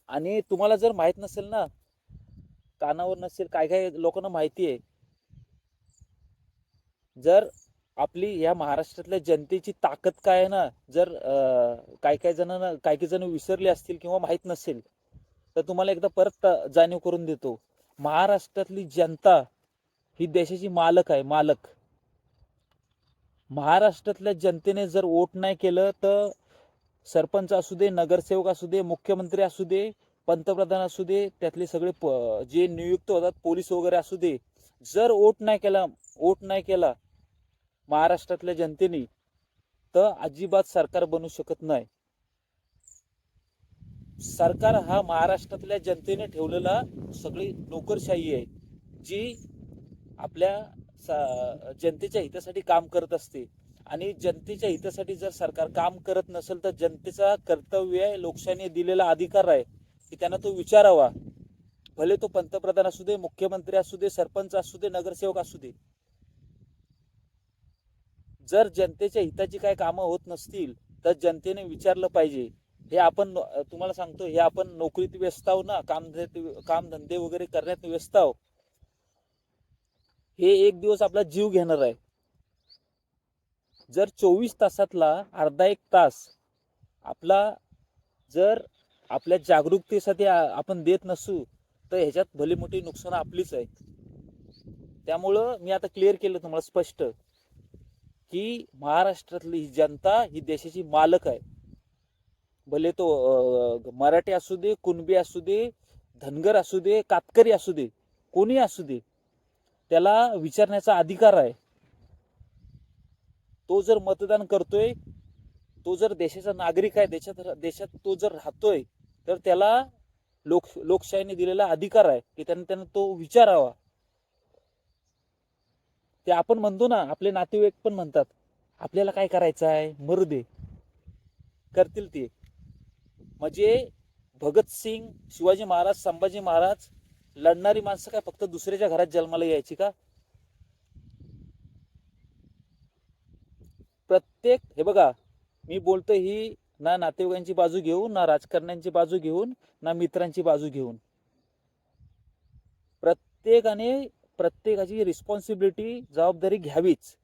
आणि तुम्हाला जर माहित नसेल ना, कानावर नसेल, काय काय लोकांना माहिती आहे, जर आपली या महाराष्ट्रातल्या जनतेची ताकद काय आहे ना, जर काही काही जणांना काही काही जण विसरले असतील किंवा माहित नसेल, तर तुम्हाला एकदा परत जाणीव करून देतो. महाराष्ट्रातली जनता ही देशाची मालक आहे, मालक. महाराष्ट्रातल्या जनतेने जर वोट नाही केलं तर सरपंच असू दे, नगरसेवक असू दे, मुख्यमंत्री असू दे, पंतप्रधान असू दे, त्यातले सगळे जे नियुक्त होतात पोलीस वगैरे असू दे, जर वोट नाही केला महाराष्ट्रातल्या जनतेने, तर अजिबात सरकार बनू शकत नाही. सरकार हा महाराष्ट्रातल्या जनतेने ठेवलेला सगळी नोकरशाही आहे, जी आपल्या जनतेच्या हितासाठी काम करत असते. आणि जनतेच्या हितासाठी जर सरकार काम करत नसेल तर जनतेचा कर्तव्य आहे, लोकशाहीने दिलेला अधिकार आहे की त्यांना तो विचारावा. भले तो पंतप्रधान असू दे, मुख्यमंत्री असू दे, सरपंच असू दे, नगरसेवक असू दे. जर जनतेच्या हिताची काही कामं होत नसतील तर जनतेने विचारलं पाहिजे. हे आपण तुम्हाला सांगतो, हे आपण नोकरीत व्यस्त आहो ना, कामधंदे वगैरे करण्यात व्यस्त आहो. हे एक दिवस आपला जीव घेणार आहे. जर 24 तासातला अर्धा एक तास आपला जर आपल्या जागरूकतेसाठी आपण देत नसू, तर ह्याच्यात भली मोठी नुकसान आपलीच आहे. त्यामुळं मी आता क्लिअर केलं तुम्हाला स्पष्ट, की महाराष्ट्रातली ही जनता ही देशाची मालक आहे. भले तो मराठी असू दे, कुणबी असू दे, धनगर असू दे, कातकरी असू दे, कोणी असू दे, त्याला विचारण्याचा अधिकार आहे. तो जर मतदान करतोय, तो जर देशाचा नागरिक आहे, देशात तो जर राहतोय, तर त्याला लोकशाहीने दिलेला अधिकार आहे की त्यानं तो विचारावा. ते आपण म्हणतो ना, आपले नातेवाईक पण म्हणतात, आपल्याला काय करायचं आहे, मरू दे, करतील ते. म्हणजे भगतसिंग, शिवाजी महाराज, संभाजी महाराज लढणारी माणसं काय फक्त दुसऱ्याच्या घरात जन्माला यायची का? प्रत्येक, हे बघा, मी बोलतो ही ना नातेवाईकांची बाजू घेऊन, ना राजकारण्यांची बाजू घेऊन, ना मित्रांची बाजू घेऊन. प्रत्येकाने प्रत्येकाची रिस्पॉन्सिबिलिटी, जबाबदारी घ्यावीच.